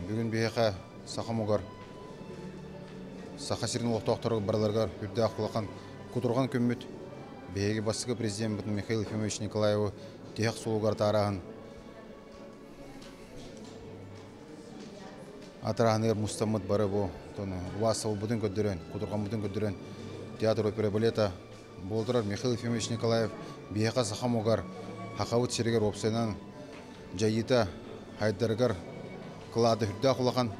Бүгін бейеқа сақамуғар, сақасырын оқтақтырғы барларғар үрді ақылақан құтырған көммет бейеге басығы президент Михаил Ефимович Николаевы дейақ сұлуғар тарағын атырағынығыр мұстамыд бары бұл ұласығы бұдың көддірен, құтырған бұдың көддірен театр опера балета болдырар Михаил Ефимович Николаев бейеқа сақамуғар хақауыт серегер опсайнан жайыта хайдаргар кылады хүрді ақылақан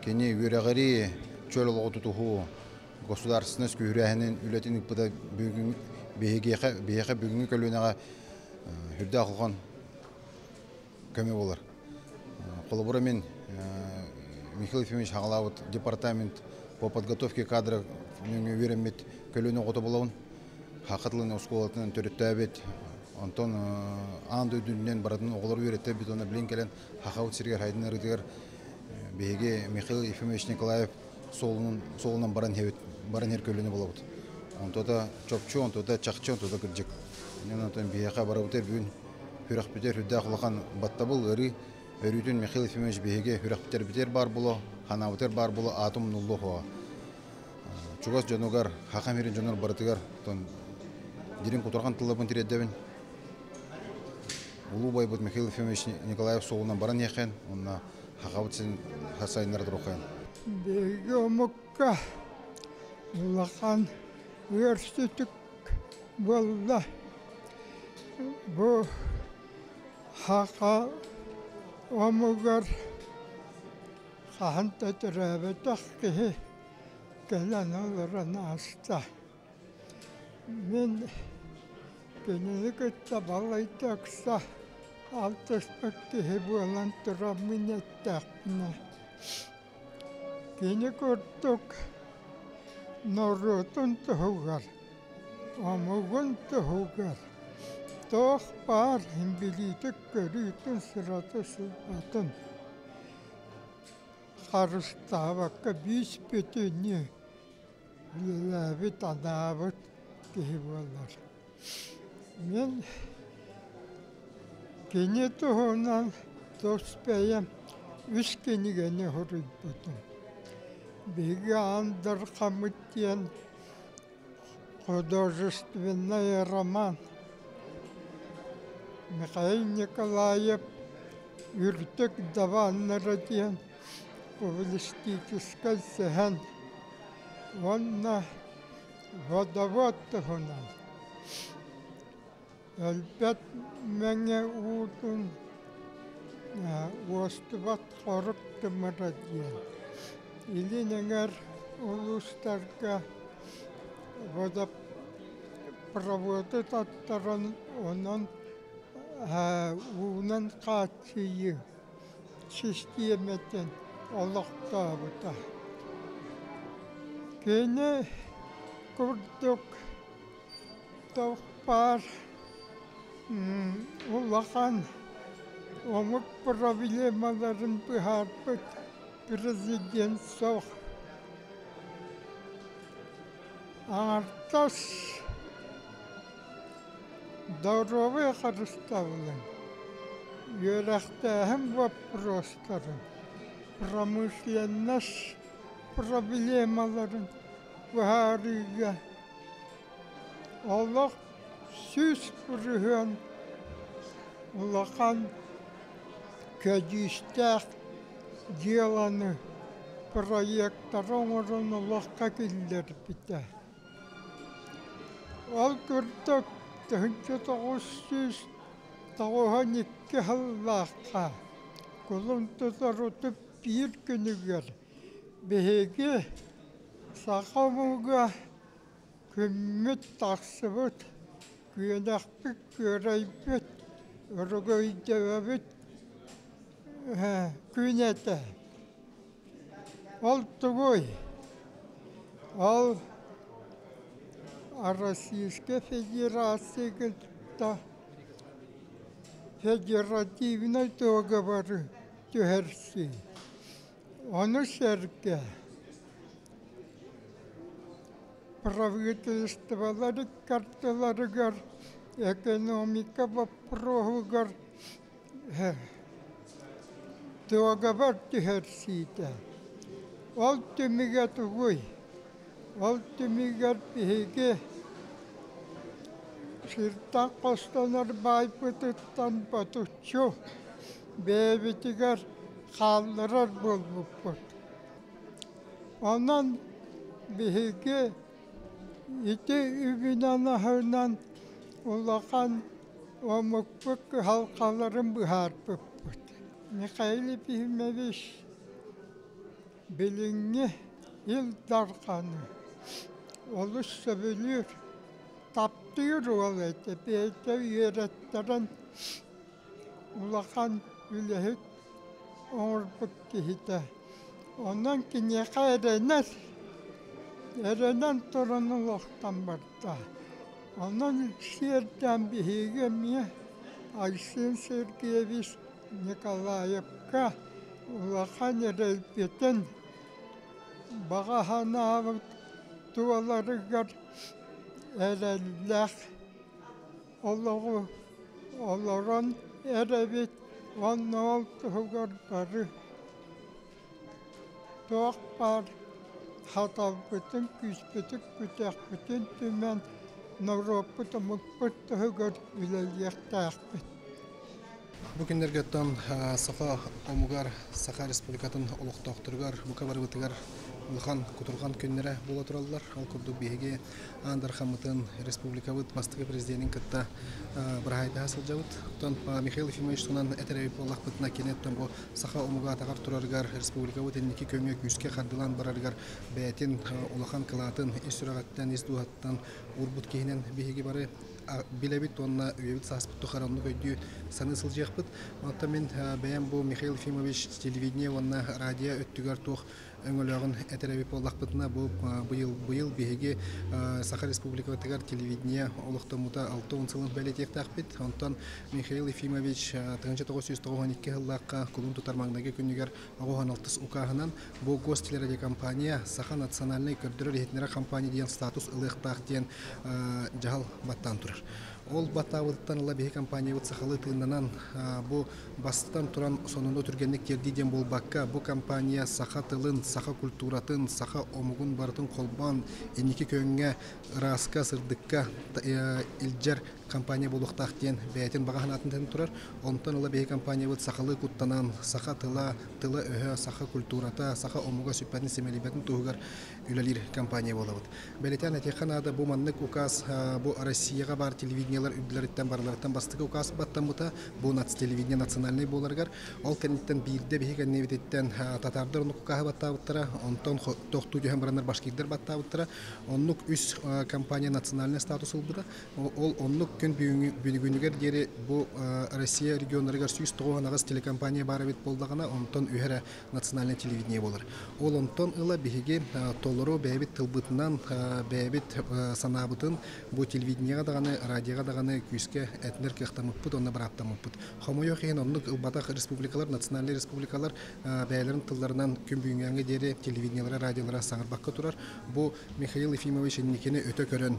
кені үйрәғари чөл олғы тұтуғу государственность күйрәхінен үлетінік бұда бейеқе бүгінгі көлуінаға хүрді ақылған көме болар. Қолыбыра мен Михаил Ефимович Хағалауыт департамент по подготовке кадры үйрәмет көлуіні қоты болауын хақытлығын ұсколатынан түрітті әбет Антон анды өдүннен баратын оғылар үйретті бит оны білен келен хақауыт сергер хайдын ұрытығыр бейге Михаил Ефимович Николаев солынан баран хер көліні болауыд. Онтода чопчу, онтода чақчы, онтода күрджік. Онтон бейеқа барауытыр бүгін хүрәқ бітер хүрді ақылақан батта бұл ұры өрүйдің Михаил Ефимович бейге хүрәқ бітер бар бұлы, ханауытыр бар бұлы атым нулы қоға. Чуғас жонуғар, хақам ерін жонуғар барытығар, дерін құтырған тылыбын тіреддәбін. Улу байбыт Михаил Ефимович Николаев соғынан баран екен, онына хақауыт сен хасайынларды роқайын. Беге омыққа ұлақан өрстітік болды. Бұл хақа омығар қағын тәтірәбетақ кеге кәлән олырын аста. Мен кенелік өтті балайтақса алтыспақ кеге болан тұра минеттақына. Кені көрттік нұрытын тұғығар, омығын тұғығар. Тоқ бар хімбелейтік көрійтін сұраты сұлбатын. Қарыстағыққа бес бөтіне ләбіт адабыт кеге болар. Мен кені тұғынан тоспайым үш кенігені ғұрып бұдым. Беге андыр қамыттен художественный роман Михаил Николаев «Үртік даваннары» ден публистический сән. Онна водовод тұғынан. Әлбәт мәңе ұудың остыват қорық тұмыры ден. Илинеңер улустарға водопроводы таттарын онын уынан қатшыйы системетін олықта бұта. Кені күрдік тоқпар ұлақан омық проблемаларын бұхарпыт президент соқ. Артас здоровый қарыставылын. Ерақтағым вопростарын, промышленность проблемаларын бұхарыға. Олық сөз күріген ұлақан көдістәқ деланы проекттарын орын ұлаққа келдер біті. Ол күрдік 1992 жыллаққа күлін тұтар ұтып бір күнігер бейге сақамуға күммет тақсыбыт, күйенақпік көрайбет, ұрығойдәбет күнеті. Ол тұғой, ол Российская Федерация федеративный договоры тюрси. Оны шерке правительстволары карталарыгар, экономика вопросыгар туагабар түһәрсиитэ. Ол түмигэ тугуй. Ол түмигэр биһиги сиртан костанар байпытыттан батуччу бэбитигэр хаалларар болбуппут. Онан биһиги ити үбүнанахынан улахан омукпук халкаларын быһаарпыппут. Михаил Ефимович билиңи илдарканы. Олус сөбүлүр. Таптыр ол эте. Бейте үйреттірін улахан үлэхит оңырбык кихите. Онан кинеқа эренен турын улақтан барда. Онан серден биһиге мне Айсен Сергеевич Николаевка улахан эрелбетен бағахана туаларыгар эреллэх олорон эребит оннол тугар бары тоқ бар хаталбытын күспетік бүтәқпітін түмен Науроппыт мұтпыт тугар үлелектәқпіт. Бу киндерге оттан Саха Омугар, Саха Республикатын олуқтақтыргар, бука барыбытыгар улхан кутурган күннере бола тураллар. Ал курдук биһиги Андар Хамытын Республикабыт бастыгы президентин кытта бирайда хасылжабыт. Оттан Михаил Ефимович сунан этеребип боллакпытына кенеттен бу Саха Омуга тагар тураргар Республикабыт энники көңө күскө кардылан бараргар бәтин улахан кылатын исүрагаттан издуаттан урбут кийинен биһиги бары билебит онна үебит саспытту харанны көйдүү саны сылжакпыт. Онта мен бәйәм бу Михаил Ефимович телевидение онна радио өттүгөр тух өңөлөгүн этеребип боллакпытына бу быйыл биһиги Саха Республикабытыгар телевидение олуктомута 6 сылын белетектакпыт. Онтон Михаил Ефимович 1992 жыллакка кулун тутармаңдагы күнүгөр огохан 6 укаһынан бу гостелерадиокомпания Саха национальный көрдөрөр этнера компания деген статус ылыктак деген жахал баттан турар. Ол баттабыттан ла беги компания сахалы тыыннан бу бастан туран сонунда түргенлик кердиден болбакка бу компания Саха тылын, Саха культуратын, Саха омугун бартын колбан эники көңгө раска сырдыкка илжер компания болуктак деген бәйтин баганатын турар. Онтон ла беги компания сахалы куттанан Саха тыла өһө Саха культурата, Саха омуга сүппәтин семелибетин тугар үлелир компания болабыт. Белетен этеханада бу маннык указ бу Россияга бар телевидениелер үдләреттән барлардан бастыгы указ баттан бута бу телевидение национальный боларгар ол кенеттен бирде беги невитеттен татардар укага баттабыттара онтон тохту җәһәм бараннар башкирдер баттабыттара оннук үс компания национальный статус булды. Ол оннук күн бүгүнгөр дери бу Россия регионнарыгар сүз тогонагыз телекомпания бары бит болдагына онтон үһәрә национальный телевидение болар. Ол онтон ыла беги толору бәбит тылбытынан бәбит санабытын бу телевидениега даганы радиога даганы күскә этнер кыхтамыппыт онна бараттамыппыт. Хомойо хен оннук ылбатак республикалар, национальный республикалар бәйләрен тылларынан күн бүгүнгәнгә дери телевидениелар, радиолар саңарбакка турар. Бу Михаил Ефимович никене өтө көрөн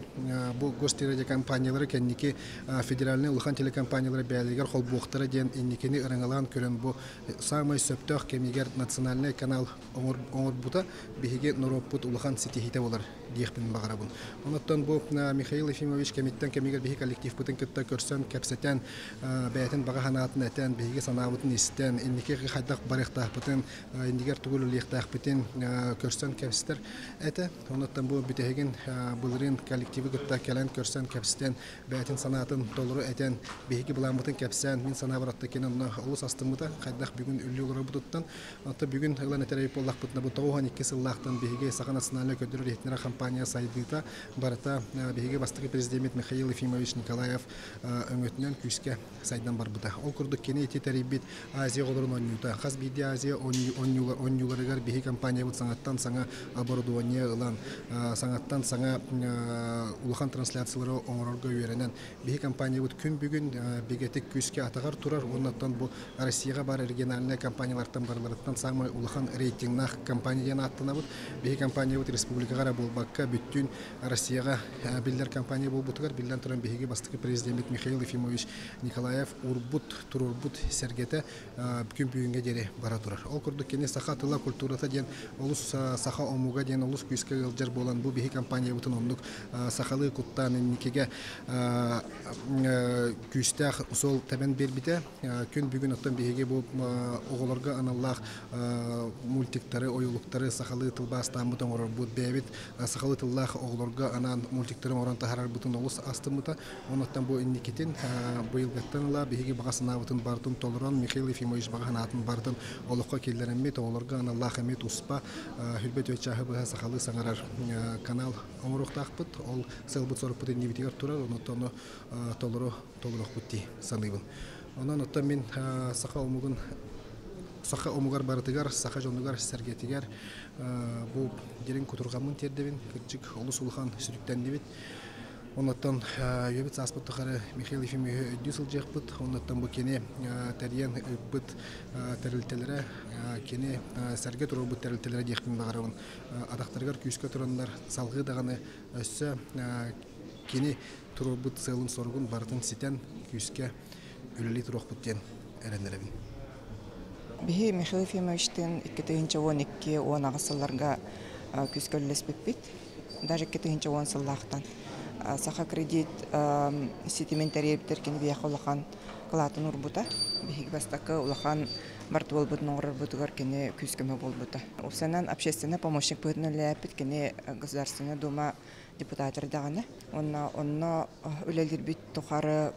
бу гостелерадиокомпаниялары кенники федеральный улхан телекомпаниялары бәйләргә холбуктары дигән никене ырыңалан көрөн бу самый сөптөх кемигер национальный канал оңор бута биһиге Нороппут улхан ситихите болар диехпин багарабын. Онуттан бу Михаил Ефимович кемиттен кемигер биһи коллектив бутын кытта көрсөн кепсетен бәйтен багаһанатын этен биһиге санабытын истен иннике хайдак барыктах бутын индигер тугул лехтах бутын көрсөн кепстер эте. Онуттан бу бүтеген булрын коллективы кытта келен көрсөн кепстен бәйтен санатын толуру этен биһиге булан бутын кепсен мин санабыратта кенен улус астымыта хайдак бүгүн үллүлөр бутуттан ата бүгүн ылан тереп боллак бутна бу 92 сыллактан биһиге Саха национальный көдөрөр этнера компания сайдыта барата биһиге бастыгы президент Михаил Ефимович Николаев өңөтүнөн күскө сайдан барбыта. Ол курдук кене ити терибит Азия голорун оннута. Хас биди Азия оннюларыгар биһи компания бут саңаттан саңа оборудование ылан саңаттан саңа улахан трансляциялары оңорорго үйренен Биһи компания бут күн бүгүн бигетик күскө атагар турар. Оннан бу Россияга бар региональный компаниялардан барларыттан самый улахан рейтингнах компания аттына бут. Биһи компания бут республикага булбакка бүттүн Россияга биллер компания булбутугар билден туран биһиги бастыкы президент Михаил Ефимович Николаев урбут турурбут сергете күн бүгүнгө дере бара турар. Ол курдук кене саха тыла культурата ден олус саха омуга ден олус күскө ылжар болан бу биһи компания бутун ондук сахалы куттан никеге күстах сол табен бербите күн бүгүн оттан биһиги бу оголорго аналлах мультиктары оюлуктары сахалы тылбастан бутун орбут бебит сахалы тыллах оголорго анан мультиктарын орон тахарар бутун олус астымыта онуттан бу инникетин быйылгаттанла биһиги багасына бутун бартын толуран Михаил Ефимович баганатын бартын олукка келдеренме оголорго аналлах эмет успа хүрбет өчахы быга сахалы саңарар канал омуруктакпыт ол сылбыт соруппут иннибитигер турар онуттан толурок бутти саныйбын онон оттан мен саха омугар барытыгар саха жонугар сергетигер бу дерин кутургамын тердебин кырчык олус улхан сүрүктендибит оннан өбит аспыттыгары Михаил Ефимович дюсел жекпыт оннан бу кене тарьян ыппыт терилтелере кене серге турбут терилтелере дехпин багарабын адактаргар күскө турандар салгы даганы өссө кене турбут сылын соргун бартын ситен күскө үлели турокпут ден эренеребин Биһи Михаил Ефимовичтин 2012 агысыларга күскөллеспеппит даже 2010 сыллахтан саха кредит ситиментариптер кен бияха улахан кылатын урбута биһиги бастакы улахан барту болбут ноңрор бутугар кене күскөмө болбута усанан общественный помощник быднылапит кене государственная дума депутаттары даганы онно үлелирбит тухары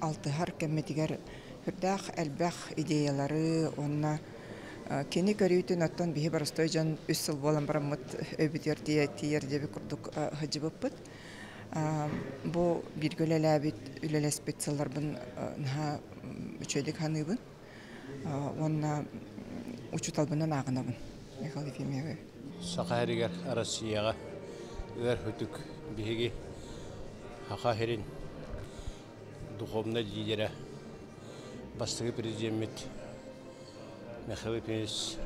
алтыхар кемметигер хүрдах элбах идеялары онна кени көрүйтүн оттон биһи барыстой жан 3 жыл болан бараммыт өбүтер тиер деби курдук хыжыбыппыт бу биргөлелебит үлелеспет сылларбын наха үчөдүк ханыбын онна учуталбынан агынабын Михаил Ефимович Сахаригер Россияга өр хөтүк биһиги хахахерин духовный лидера бастыгы президент Михаил Ефимович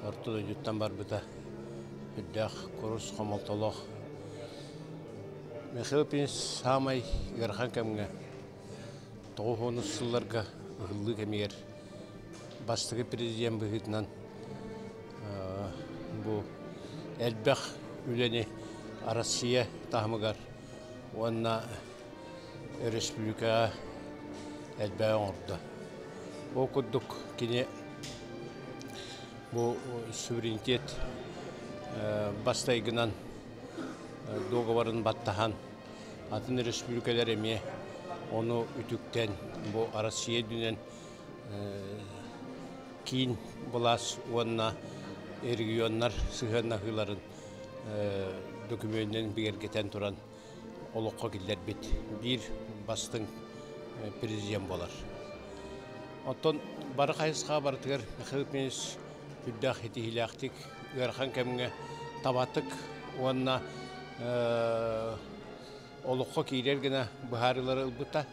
ортодо жуттан барбыта үддах курус комолтолох Михаил Ефимович самай гархан кемге тоғуғыныз сылларга ыллы кемегер бастыгы президент быгытынан бу элбах үлени Россия тахмыгар онна республика элбах орда Бу куддук кине бу суверенитет бастайгынан договорын баттахан атын республикалар эме onu ütüktен бу Россия дүнен кийин булас онна регионнар сыгыннахыларын документен бигергетен туран олукка килдер бит бир бастың президент болар. Оттон бары кайсыга бартыгар Михаил Ефимович үддах этихилактик гархан кемге табатык онна олукка кийрер гына бахарылары ылбыта.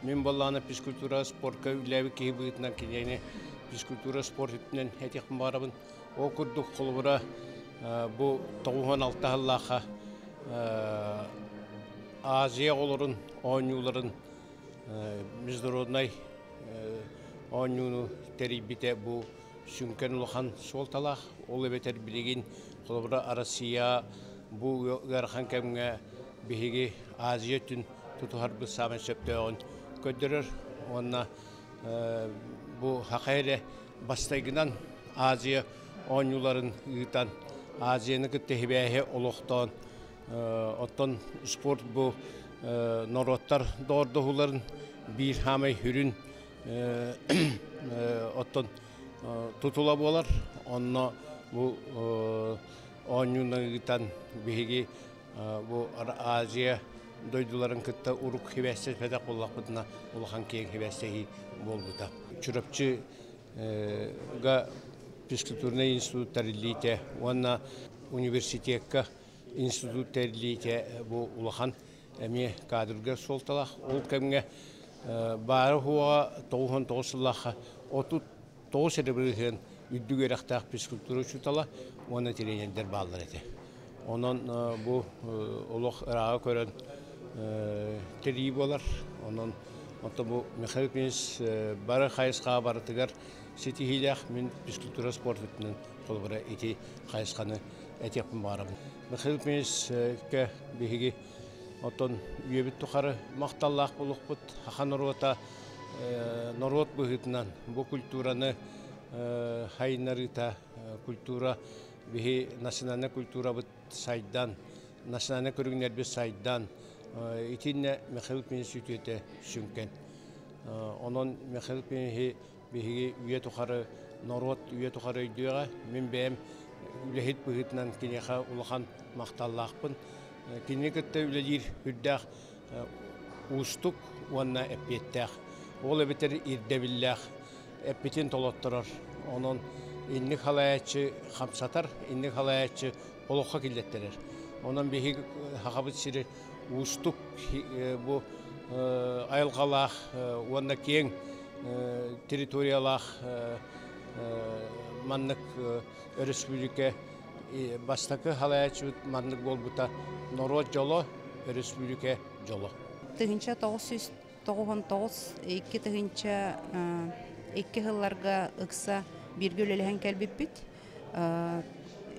Мен болланы физкультура спортка үләби кей быйтынан кенене физкультура спорт итнен этихм барабын. О курдук колбура бу 96 аллаха Азия олорун ойнуларын международный ойнуну терибите бу сүнкен улахан солталах ол бетер билеген колбура Россия бу гархан кемге биһиги Азия түн тутухар бу саман сөптөгөн көдөрөр онна бу хакайре бастайгынан Азия ойнуларын ыйтан Азияны кеттебеhe олохтон оттон спорт бу народтар дордохуларын бир хамай хүрүн оттон тутула болар онно бу ойнунагытан биһиги бу Азия дойдуларын кытта урук хебесте педак боллакпытына улахан кең хебестеги болбута. Чурапчы га физкультурный институт тәрилите, онна университетка институт тәрилите бу улахан әме кадрга солталах ол кемге бары хуа 99 оту 9 серебрген үддүгерактак физкультура учутала оны тренерлер баллар эте. Онон бу улук ырага көрөн тери болар. Онон бу Михаил Пенис бары хайыска барытыгар сетихилях мен физкультура спортунун колбара эти хайысканы этепин барам. Михаил Пенис ке биги отон үебит тухары макталлах булукпут ханорота народ быгытынан бу культураны хайнарыта культура биги национальный культура бит сайдан национальный көрүнгөнөр бит сайдан итинне Михаил Пенис үтөтө сүнкен. Онон Михаил Пенис биги үе тухары народ үе тухары үйдүгө мен бем үлехит быгытынан кинеха улахан макталлахпын. Кинекетте үлелир үрдәх устук уанна эппеттәх. Ол эбетер ирдебилләх эппетин толоттырар. Онон инни халаячы хамсатар, инни халаячы олоққа килеттерер. Онон бихи хакабыт сири устук бу айылгалах уанна кең территориялах маннык республика бастакы халаячы маннык болбута народ жоло республика жоло. Тыгынча 999 2 тыгынча 2 жылларга ыкса биргөлелеген келбиппит.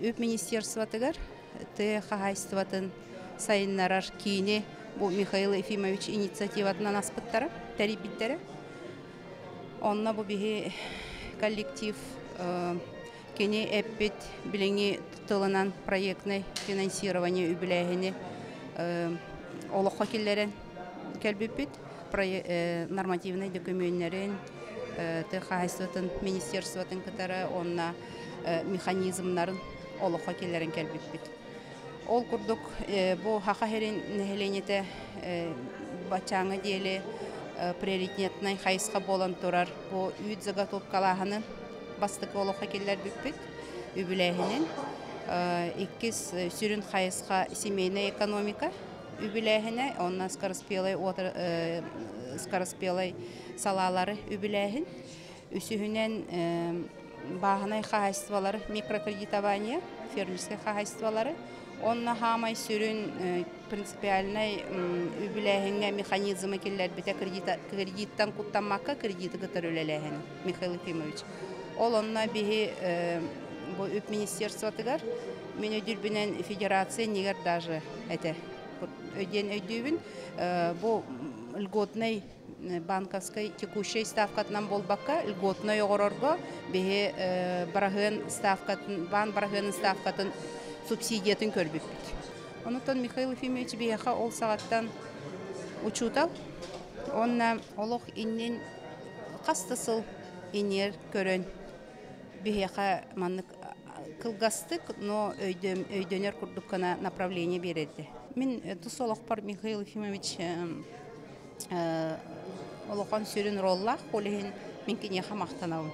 Үп министерствотыгар ты хахайстватын сайыннарар кийини бу Михаил Ефимович инициативатынан аспыттары, терибиттері. Онна бу биги коллектив кені эппит билеңи тылынан проектный финансирование үбіләгені олыққа келлерін кәлбіппит, нормативный документтерин тыхайстватын, министерствотын кытары, онна механизмнарын олыққа келлерін кәлбіппит. Ол күрдік бұл хақахерин нәхеленеті бачаңы делі приоритетный хайысқа болан тұрар. Бұл үйт заготовкалағының бастықы олыққа келлер бүппет үбіләгінің. Иккіз сүрін хайысқа семейная экономика үбіләгіне, онна скороспелай салалары үбіләгін. Үсігінен бағынай хайыствалары микрокредитование, фермерская хайыствалары. Онна хамай сүрін принципиальный үбіләгінге механизмы келлер біте кредиттан құттамаққа кредиті ғытыр өлеләгін Михаил Ефимович. Ол онна бігі bu üp ministersvatыгар мен ödülbünen federatsiya neger даже это öden ödübün bu льготный банковской текущей ставкатынан болбакка льготный огорорго бе барагын ставкатын барагын ставкатын субсидиятын көрбүппүт. Онутон Михаил Ефимович бияха ол сагаттан учутал. Онна олох иннен кастысыл инер көрөн бияха маннык кылгастык, но өйдөнөр курдуккана направление береді. Мен тусолох пар Михаил Ефимович олоқан сүрін роллах, олеген мен кенеха мақтанауын.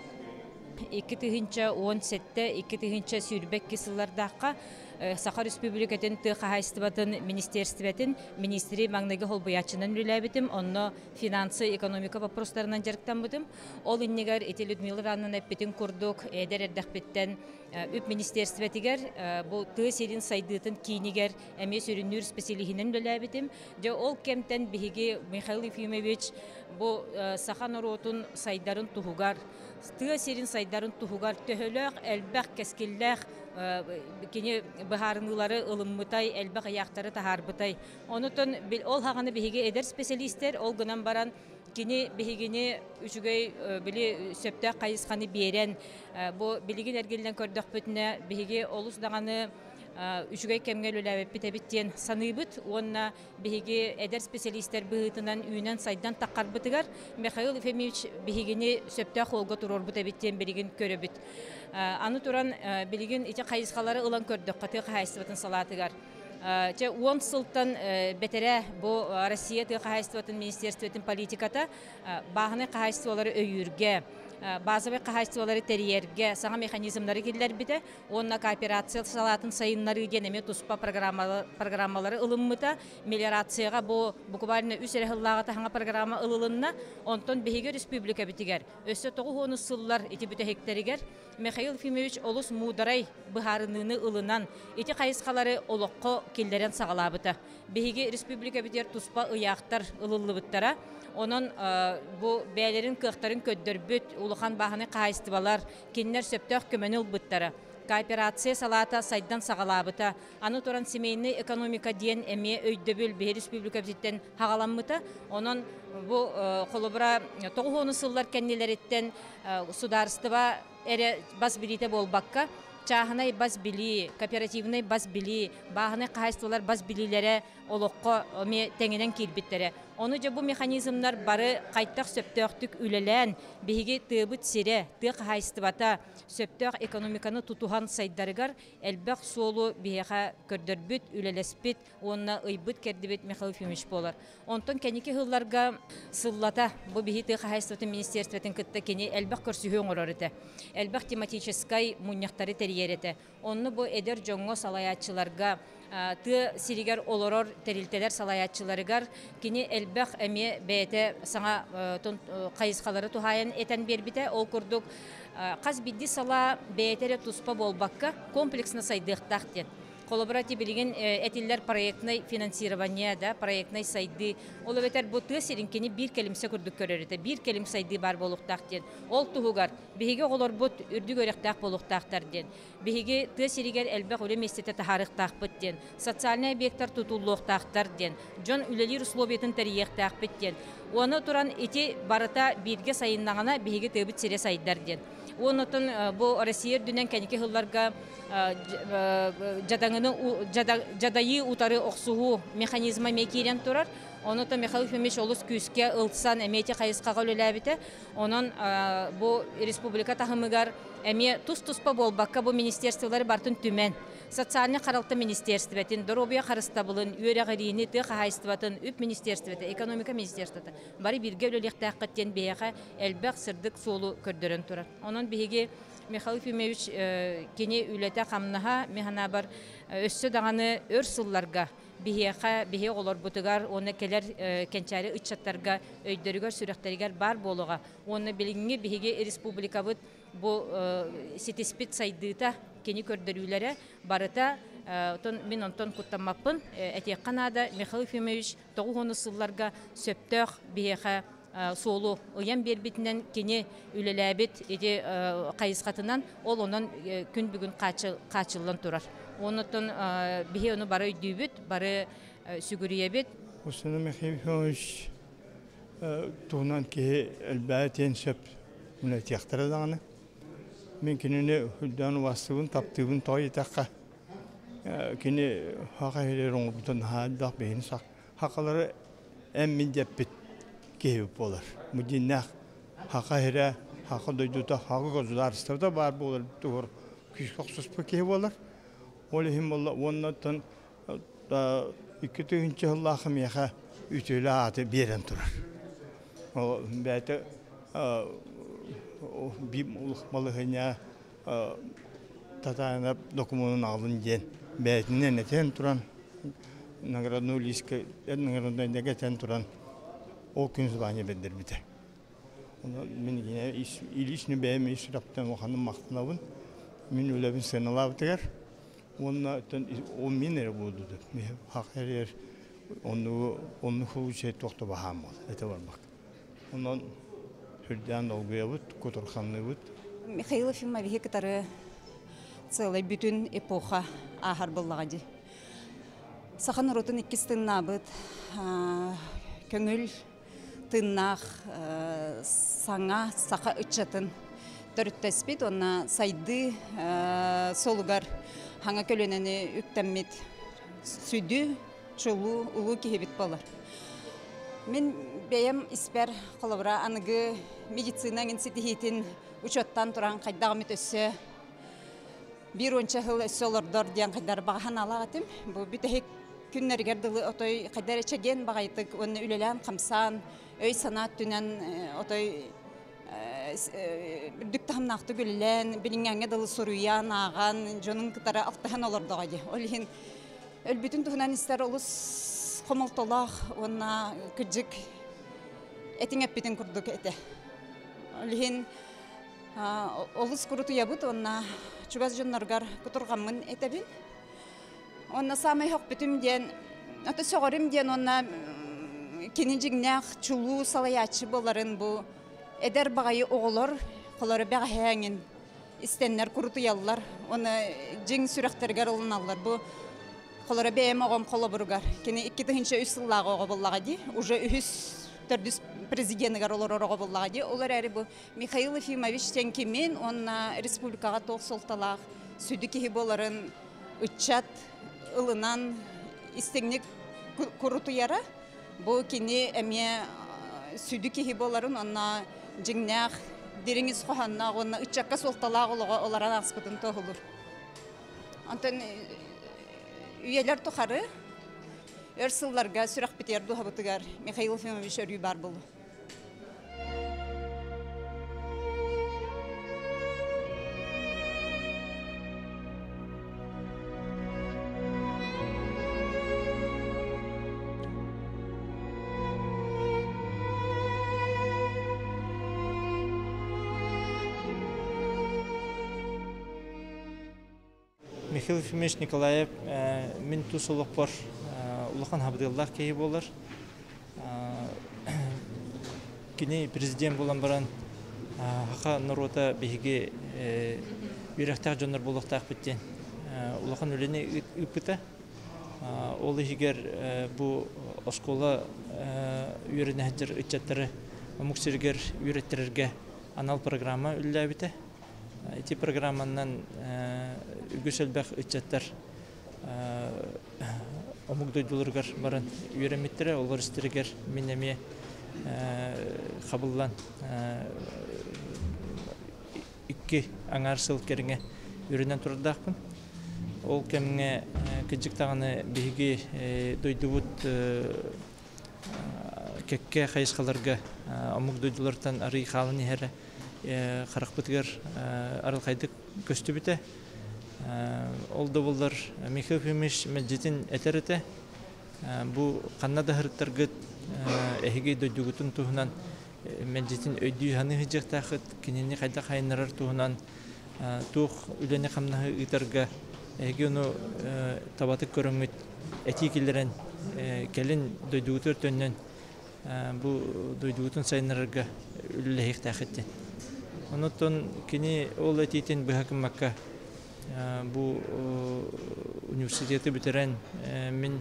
2017-2 сүрбек кесылардаққа Саха Республикатын тыхайстыбатын министерстветін министри маңнығы холбуячынан үләбітім, онно финансы, экономика вопростарынан жарықтан бұдым. Ол иннегер Эти Людмила Ранын әппетін күрдік, әдер әрдәқпеттен үп министерстветігер, бұл тығы серін сайдытын кейінігер әме сүріннүр специалихінен үләбітім. Ол кемтен бігі Михаил Ефимович бұл Саха Норотын сайдарын тұхугар, тығы серін сайдарын тұхугар төхілік, әлбәқ кәскелләқ, кені бахарынылары ылыммытай, әлбәқ аяқтары тахарбытай. Онытын ол хағаны бігі әдер специалистер, ол гынан баран кені бігіні үшігей білі сөпті қайысқаны берен, бұл білігін әргелден көрдіқ бүтіне бігі олыс дағаны үшігей кемгел өләбіп бітебіттен саныбыт, онына бігі әдер специалистер бұғытынан үйінен сайдан таққар бұтығар, Михаил Ефимович бігіні сөпті қолға тұрор бұтебіттен білігін көрі бүт. Аны туран билигин ите кайысқалары ылан көрдік қаты қайыстыватын салатыгар. 10 сылтан бетере бу Россия қайыстыватын министерстветін политиката бағыны қайыстывалары өйірге базовый кахайстволары терьерге саңа механизмлары киллер бите, онна кооперация салатын сайыннары денеме туспа программалары ылыммыта, мелиорацияға буквально үсере хыллағата хаңа программа ылылынна, онтон беге республика битигер. Өссө тоғы хоны сыллар ити бүте хектеригер, Михаил Ефимович олус мударай быхарыныны ылынан, ити қайысқалары олыққы келдерен сағалабыта. Беге республика битер туспа ыяқтар ылылы бұттара, onun bu bəylərin qıqtarın köddürbüt, uluğan bağını qahistıbalar, kinlər söptök kömənül büttara. Kooperasiya salata saydan sağalabıta, anı toran semeyni ekonomika diyen emeğe öydöbül bir Respublika bizitten hağalanmıta, onun bu kolubra toğunu sıllar kendileritten sudarstıva ere bas bilite bol bakka, çağınay bas bili, kooperativnay bas bili, bağını qahistıbalar bas bililere oluqqa tengenen kilbittere. Onu bu mexanizmlar barı qaytaq söptöktük ülelen, bihigi tıbıt sire, tıq haystыбата, söptök ekonomikanı tutuhan saydarıgar, elbaq solu bihiqa kördürbüt, ülelespit, onna ıybıt kerdibit Mikhail Ефимович bolar. Onton keniki hıllarga sıllata, bu bihi tıq haystybatı ministerstvetin kıtta keni elbaq körsühün orarıte, elbaq tematiçeskay munyaqtari teriyerete. Onu bu eder jongo salayatçılarga, tı sirigar oloror terilteler salayatçılarıgar, kini elbaq eme beyte sana kayısqaları tuhayan eten berbite, ol kurduk, qaz biddi sala beytere tuspa bolbakka kompleksna saydıqtaqten. Kolaboratif bilgin etiller proyektnay finansирование da proyektnay saydı. Ola beter bu tı sirinkeni bir kelimse kurduk körerete, bir kelim saydı bar boluqtaqten. Ol tuhugar, bihige olor bot ürdü göreqtaq boluqtaqtarden. Bihige tı siriger elbaq öyle mestete taharıqtaqpıtten. Sotsialny obyektlar tutulluqtaqtarden. Jon ülelir uslobiyetin tariyeqtaqpıtten. Onu turan iti barata birge sayınlağına bihige tıbıt sire saydarden. Onutun bu Rusya dünen keniki hıllarga jadayı utarı oqsuhu mexanizma mekiren turar. Onutun Mikhail Ефимович olus küske ıltsan emeti qayısqağa ölelabite. Onun bu Respublika tahımıgar eme tuspa bolbakka bu ministerstvoları bartın tümen. Sotsialny qaraltı ministerstvetin, Dorobuya qarıstabılın, üyereğirini tıq haystybatın, üp ministerstvetin, ekonomika ministerstvetin. Bari birge öleliqtaqatten beyaqa elbaq sırdık solu kördürün turar. Onun bihigi Mikhail Ефимович keni ülete qamnaha mehana bar össü dağını ör sıllarga bihe olur butugar, onu keler kençari ıçatlarga, öydörügar, sürekterigar bar boluğa. Onu bilingi bihigi Respublika bud bu sitespit saydıta keni kördürülere barıta min onton kuttamapın eti kanada Mikhail Ефимович toğunu sıllarga söptök biheqa solu uyan berbitinden keni ülelabit edi qayısqatından ol onun gün bugün qaçıllan turar. Onutun bihe onu barı öydübüt, barı sügüriyebit. Osunu Mikhail Ефимович tuğunan ki elbette söp münet yaktıracağını. Mümkününü hüddan vasıfın taptığın toy takka. Kini hakayları onu bütün hadda beyin sak. Hakaları emmin depit keyif olur. Müdinne hakayra hakı doyduta hakı gözler istavda var olur. Doğru küçük suspa keyif olur. Olehim Allah ondan iki tüyünce Allah'ım yaha ütüle atı biren durur. O bete bir malıhına tatana dokumunun alın gen. Betine neten turan nagradnu liske nagradnu negeten turan o gün zbanya bendir bite. Onu min yine ilişni beğenme israptan o hanım maktınavın min öyle bir seneler biter. Onunla o minere buldu. Hak her yer onu şey toktu baham oldu. Ete var bak. Ondan hürden olguya bud, kuturxanlı bud. Mikhail Ефимович кытары целый бүтүн эпоха ахар буллагы. Сахан ротун икки тыннабыт. Көңүл тыннах саңа сака ычатын төрттеспит онна сайды солугар хаңа көлөнени үктәммит сүдү чолу улу кихибит болар. Мен бәйем испер қолабыра анығы медицина институтын учеттан тұран қайдағымет өссі bir onca hıl össü olurdur diyen қайдар бағахан алағатым. Бұл бүтәхек күннергер дылы отой қайдар эчеген бағайтык, оны үлелен қамсан, өй санат түнен отой Үрдік тахымнақты гүлілен, білінгенге дылы соруян, аған, жонын кытары алтыхан олар дағады. Олығын өлбітін тұхынан істер олыс қомылтолақ, онна күрджік әтің әппетін күрдік әті. Олығын олыс күріті ябыт, онна чүбәз жонларғар күтірғамын әтәбін. Онна самай хоқ бүтім ден, аты соғырым ден, онна кенін жігнәқ чулу салаячы боларын бұл Эдер бағайы оғылар, қолары бәғәңін істенлер күрітуялар, оны жың сүрәқтергер олыналар. Бұл қолары бәйім оғым қолы бұрғар. Кені 2-3 сыллағы оғы боллаға де, уже 3-4 президентігер олар оғы боллаға де. Олар әрі бұл Михаил Ефимович тәнкемен, оны республикаға тоқ солталақ, сүді кеге боларын үтчат ылынан істеңнік күрітуяра. Бұл кені әме сүді кеге боларын, оны Жыңнақ, деріңіз қоғаннақ, оны үтчаққа солталақ оларан аспытын тоғылыр. Антон үйелер тұқары, өрсылларға сүрақ бітер дұға Михаил Ефимович өрүй бар болу. Михаил Ефимович Николаев мен тусулық бар улахан хабдыллах кейі болар. Кені президент болан баран хақа нұрота бейге үйректақ жонар болықтақ біттен. Улахан өліне үпіті. Ол егер бұл оскола үйрені әджір үтчаттары мұқсергер үйреттерерге анал программа үлі әбіті. Эти программаннан үгісілбәқ үтчаттар омугдойдулыргар баран үйреметтері, олар істерігер менеме қабыллан 2 аңар сыл керіңе үйренен тұрдақпын. Ол кәміңе күджіктағаны бейге дойдуыт кәкке қайысқаларға омугдойдулыртан ары қалыны әрі қарақ бұтығар арылқайдық көсті біті. Ол да болдар Михаил Ефимович мәджетін әтер әті. Бұл қаннада ғырыттар ғыт әйге дойдуғытын тұғынан мәджетін өйдүй ғаны ғыжық тақыт кенені қайда қайынарар тұғынан тұқ үләне қамнағы ғытарға әйге оны табатық көріңіт әти келерін кәлін дойдуғытыр төннен бұл дойдуғытын сайынарарға үліләйік тақыттен. Онуттан кені ол әтейтен бұхакым Макка бұл университеті бітерен мен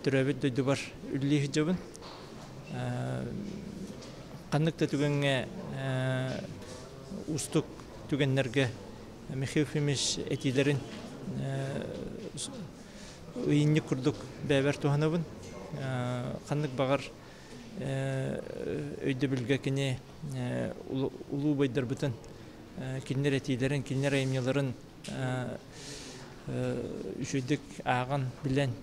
түрәбет дөйді бар үлілейік жабын. Қандықта түгенге ұстық түгенлерге Михаил Ефимович әтейлерін үйінні күрдік бәбәр туғанабын. Қандық бағар өйді білге кені улу байдар бұтын келінер әтейлерін, келінер айымнеларын үшөйдік ағын білен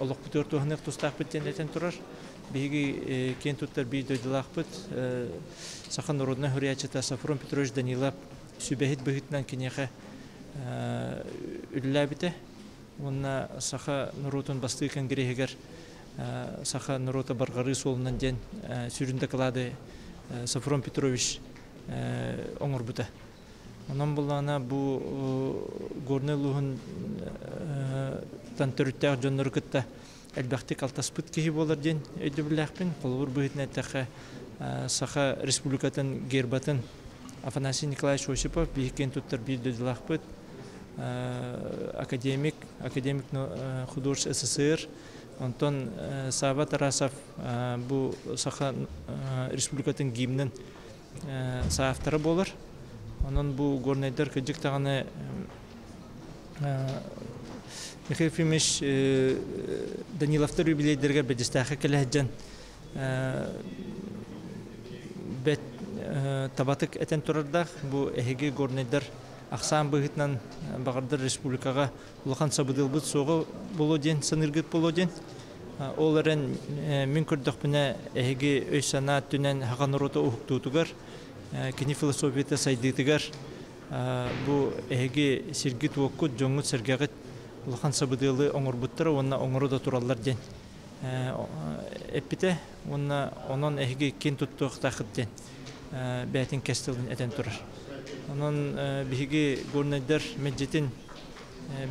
олық бұт өртуғынық тұстақ біттен әтен тұрар. Бейгі кен тұттар бей дойдылақ бұт. Сақан Народна Хурячыта Сафрон Петрович Данилап сүбәхет бұғытынан кенеға үлілі біті. Онна Сақа Нұротын басты конгрегігер Саха Нурота барғары солынан ден сүрінді қылады Сафрон Петрович оңыр бұта. Онан болғана бұл горны лұғын тантөріттәғ жонлары күтті әлбәқті қалтаспыт кейі болар ден өйді біләқпен. Қолғыр бұғытын әттәқі Саха Республикатын гербатын Афанасий Николаевич Осипов бейкен тұттар бір дөділәқпыт. Академик художеств СССР Антон Сава Тарасов бұл Саха Республикатын гимнін саавтары болар. Онын бұл горнайдар көджік тағаны Михаил Ефимович Даниловтар юбилейдерге бәдістәқі кәләхджан бәт табатық әтен тұрардақ. Бұл әхеге горнайдар Ақсан бұғытнан бағардар республикаға ұлған сабыдыл бұд соғы болу ден, сынырғыт болу ден. Оларын мен көрдіқ бұна әйге өй сана түнен хаған ұроты ұқтуытығар. кини философията сайдытыгар бу эги сиргит уоккут жоңгут сергагыт улахан сабыдылы оңорбуттара онна оңоро да тураллар ден эппите онна онон эги кен туттук тахыт ден бәтин кестилин этен турар онон биги горнайдар меджетин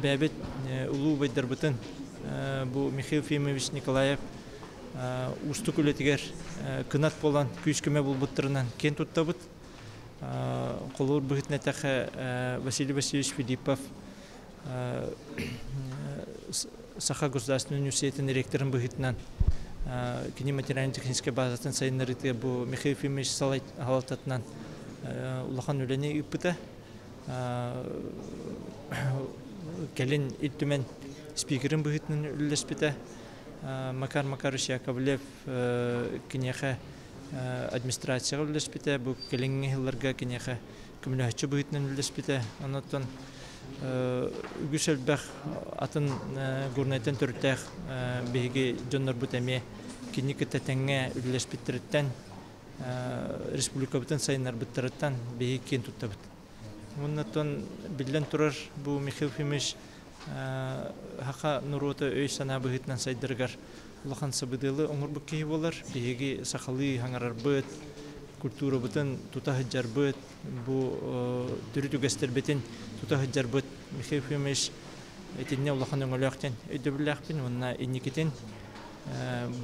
бәбет улуу байдарбытын бу Михаил Ефимович Николаев устукулетигер кынат болан күйскеме булбуттарынан кен туттабыт колор быгытна таха Василий Васильевич Филиппов Саха государственный университетин ректорын быгытнан кини материально-техническая базатын сайыннарыты бу Михаил Ефимович Салай халататынан улахан үлени ыппыта келин иттүмен спикерин быгытнын үллеспите Макар Макарович Яковлев кинеха администрацияга үллеспите бу келиңе хилларга кинеха күмүлөчү быгытнын үллеспите анаттан үгүсөлбэх атын гурнайтан төртэх биги жоннор бутеме киникете теңге үллеспиттерден республика бутен сайыннар биттертен биги кен туттабыт. Муннатан билен турар бу Михаил Ефимович хака нурота өй сана быгытнан сайдыргар улахан сабыдылы оңорбук кей болар биги сахалы хаңарар быт культура бутен тута хаджар быт бу түрүтү гастер бетин тута хаджар быт Михаил Ефимович этинне улахан оңолактен өйдөбүлөкпин онна инникетен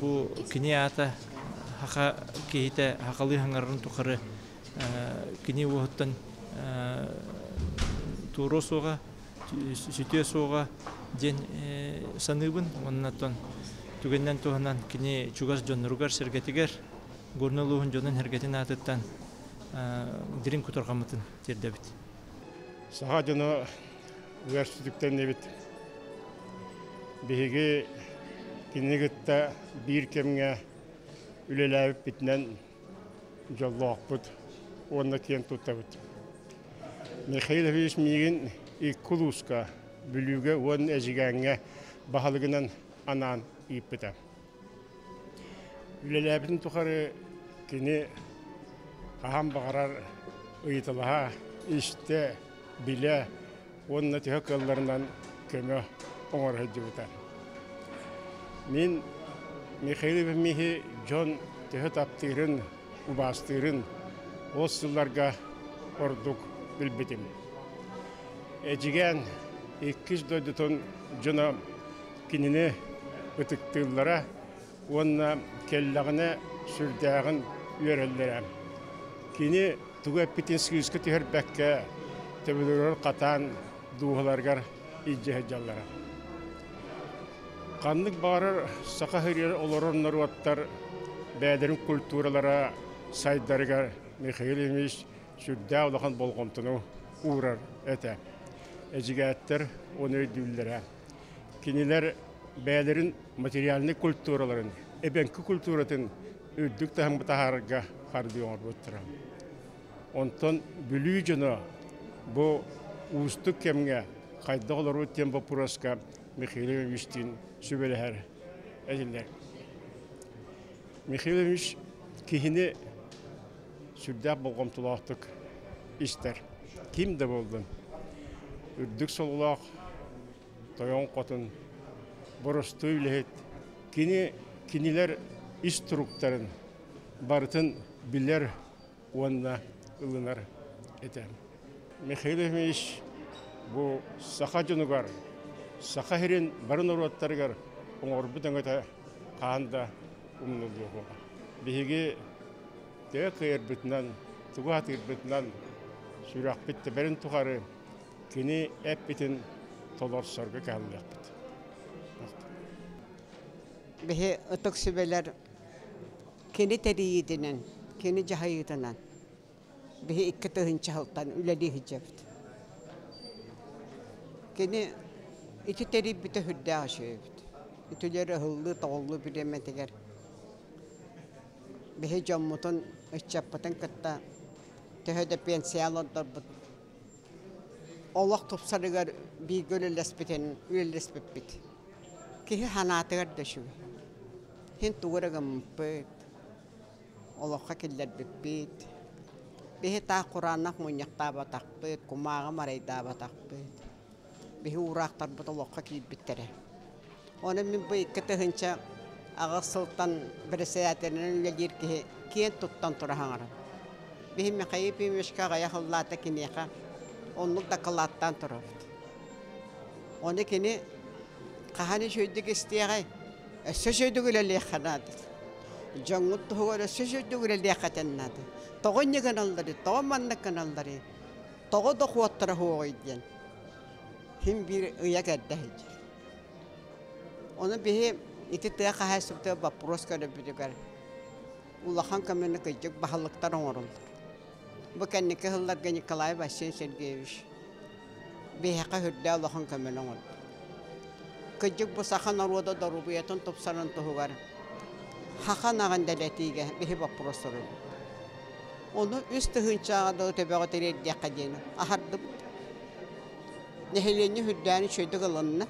бу киниата хака кейте хакалы хаңарын тукары кини уоттан туросуга сүтө суга ден саныбын оннатон түгеннен туганан кини чугас жоннуругар сергетигер горнолуун жонун хергетин атыттан дирин кутургамытын тердебит. Саха жоно университеттен небит. Биги кинигитта бир кемге үлеләбит битнен жоллоқпут онна кен туттабыт. Михаил Ефимович мигин иккулуска бүлүгө он эжигәнгә баһалыгынан анан иппета. Үлеләбитин тухары кини хам багарар ыйтылаха иште биле онна төхкәлләреннән көмө оңор һәҗүтә. Мин Михаил Ефимович Джон төһөт аптырын убастырын осылларга ордук билбетим. Эжиген 200 дойдутон жона кинине ытыктыллара онна келлагына сүрдәгын үйрәлләре. Кини туга питинскийскә тәрбәккә төбелөр катан дуһаларга иҗе җаллара. Канлык барыр сахахирер олороннар ваттар бәдерин культуралара сайдарга Михаил Ефимович сүрдә улахан болгонтыны урар әтә. Эжигәттер оны дүлләре. Киниләр бәдерин материальный культураларын, эбенки культуратын үддүк тәһәм тахарга хардыйон буттыра. Онтон бүлүү жона бу устук кемгә кайда олар өттен бу пураска Михаил Ефимовичтин сүбеләр әҗилләр. Михаил Ефимович кихине сүрдә болгомтулактык истер. Ким дә булды. Үрдүк солулак тоян катын боростой лехет кинилер инструкторын бартын билер онна ылынар этем. Михаил Ефимович бу саха жонугар саха херен барын ороттаргар оңорбу деңете каанда умнулуга. Биге текер битнан тугатыр битнан сүрак битте берин тугары кини эппитин толорсорга каллык. Bihe ıtık sübeler kini teriyidinen, kini cahayıdanan. Bihe iki tığın çaltan, üleli hicabit. Kini iki teri bite hüdde aşıyabit. İtüleri hıllı, tağıllı bir emeteger. Bihe cammutun ışçapıtın kıtta. Tühöde pensiyalanlar bit. Allah topsarıgar bir gölü lesbiten, üleli lesbet bit. Kihi hanatıgar da şu. Hin tuğragam pet, Allah'a killer bit, Bihi ta Qur'annak munyaqta bataqpıt, kumağa marayda bataqpıt. Bihi uraqtar butuluqqa kiyip bittere. Onu min bu iki tıhınca Ağa Sultan Birisiyaterinin üledir ki kiyen tuttan turahanarım. Bihi mekayip imişka gaya hıllata kineka onluk da kıllattan turur. Onu kini kahani şöydük isteyagay. Söşöydük üleliğe kanadır. Cangut tuğuğu söşöydük üleliğe katennadı. Toğun ne kanalları, toğun manlık kanalları. Toğu da kuattıra huğu idyen. Him bir ıyak eddehicir. Onu bihi iti tığa kahasıptı vapros kada bidigar. Ulahan kamını kıyacak bahalıktar oğruldur. Bu kendiki hıllar gani kalay başın sergeviş. Bihi kahırda ulahan kamını oğruldur. Kıyacak bu sahan arvada darubiyatın topsaran tuğugar. Hakan ağın deletiğe bihi vapros oğruldur. Onu üst hınçağa da ötebeğe terediye kadını. Ahardım. Nehilini hüddani şöyle kılınna.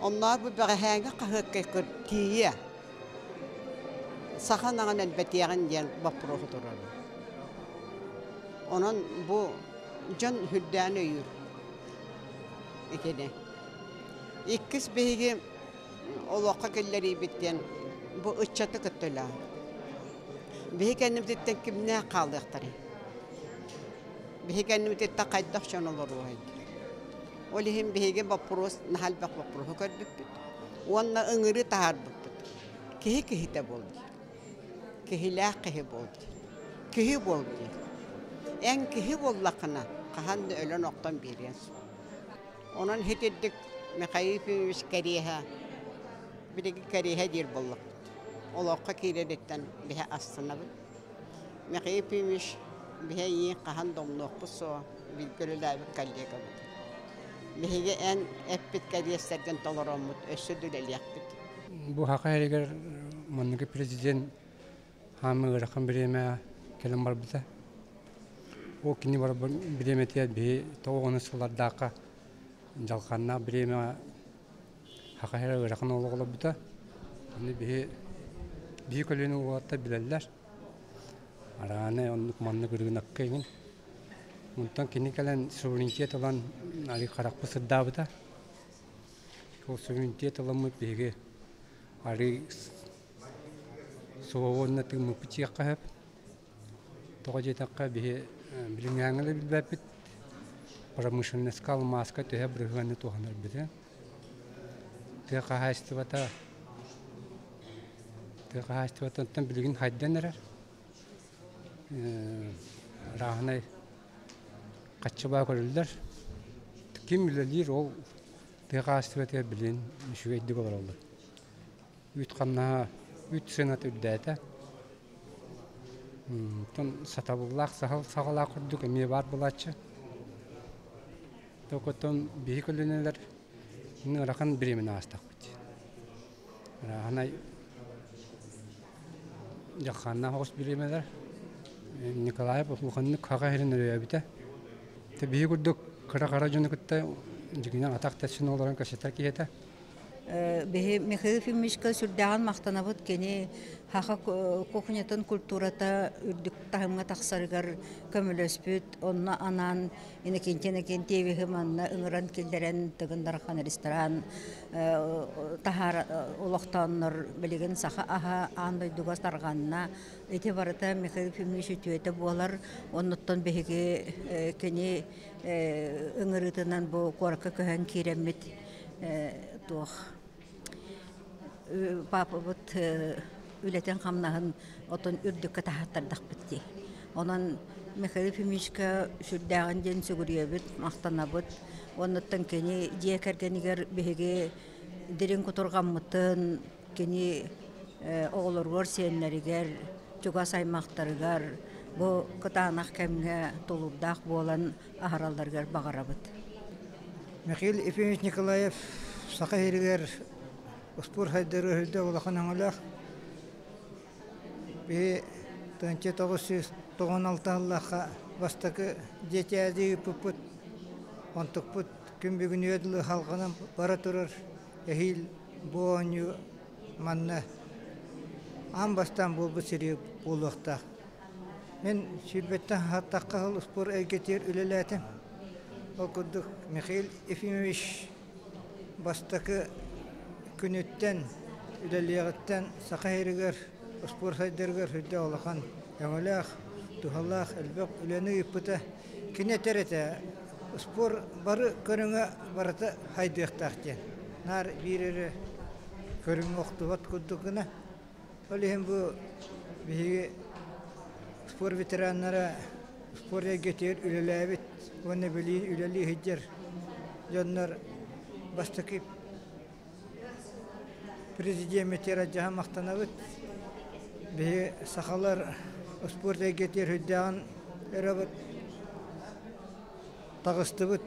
Onlar bu bahane kahıkkı kiye. Sahanağın elbetiyen diyen vapuru durur. Onun bu can hüddani yür. İkide. İkis beygi olakka kelleri bitten bu ıççatı kıttılar. Beygi kendim titten kimne kaldıqtırı. Beygi kendim titten kayddaq şan olur oydu. Olihim bihige vapurus nahal bak vapuru kadbipit. Wanna engri tahar bipit. Kihi te boldi. Kihi la kihi boldi. Kihi boldi. En kihi bollakana kahan de öyle noktan biriyaz. Onun hiteddik mekayifimiz kariha. Biriki kariha dir bollak. Olakka kiredetten bihe aslına bit. Mekayifimiz bihe iyi kahan domluk buso. Bilgülü labik kalliye kabit. Bihiге en epit kadiyeslerden toleramut ösüdül yakbit. Bu haka heriger manlıkı prezident hamı rakam bireme kelam var bize. O kini var bireme tiyat bihi toğunu sular daka jalkanna bireme haka heriger rakam oğlu bize. Hani bihi kolunu uğratta bilerler. Arane onluk manlık ürünak kayın. Untung kini kalian sovereignty telan ari karak pesedda beta. Ko sovereignty telan mut bege ari sowon na tim pici kahap. Toje takka bihe bilingangle bilbapit. Promotion naskal maska to have berhubungan to hanar beta. Te kahast bata. Te kahast bata tam bilingin haddan nara. Rahnay kaçıba koydular. Kim bilir o tekastı bilin şu eddik olur. Ütkanna 3 senat üddete. Ton satabulak sağala kurduk emi var bulaçı. Tokoton bihikulüneler ne rakan birimine astak. Rahanay yakhanna hoş birimeler. Nikolayev bu kanını kakahirin öyle bite. Tabii kurduk kara jonu kutta jigina atak tasın olaran kaşetar kiyete. Bihi mehifimmişka sürdağın maqtanabıt keni haqa kokunyatan kulturata ürdük tahımga taqsarıgar kömülöspüt onna anan inen tevihi manna ıngıran kilderen tıgındarxan restoran tahar olaqtanlar bilegen saha aha andayduga targanna ete barata mehifimmiş ütüete bolar onnuttan bihige keni ıngırıtından bu korka köhen kiremit tuğ Papa bud ületen hamnahın oton ürdükka tahattardak bitti. Onun mehifimmişka sürdağın jen sügüriyebit maqtanabıt. Onuttan keni diyekergeniger bihige derin kuturgamıtın keni oğulurgor senleriger juga saymaqtarıgar bu kıtağınaq kemge tolurdaq bolan aharallargar bağarabıt. Mikhail Efimович Nikolaev Sakahiriger Uspur Haydarı hüdde olaqan anılaq. Ve 1996 Allah'a bastakı jetiyadi puput ontuk put kümbügün ödülü halkının bara turur ehil boğanyu manna ambastan bulbu siri buluqta Мен сүрбеттен хаттаққа хыл спор әйгетер үлеләтім. Ол күрдік Михаил Ефимович бастақы күнеттен, үлелеғіттен сақа ерігер, спор сайдыргер хүдді олақан әңіләқ, тухаллақ, әлбәқ үлені үппіті кенетер еті. Спор бары көріңі барыты хайдықтақтен. Нар бірері көріңі оқтуғат күрдігіні. Ол ең бұл бігі спор ветераннара спор әйгетер үлеләбіт, оны білейін үлелі хиджер. Жоннар бастықы президент метера жаға мақтанабыт. Бігі сақалар спор әйгетер хүддіған әрабыт тағыстыбыт.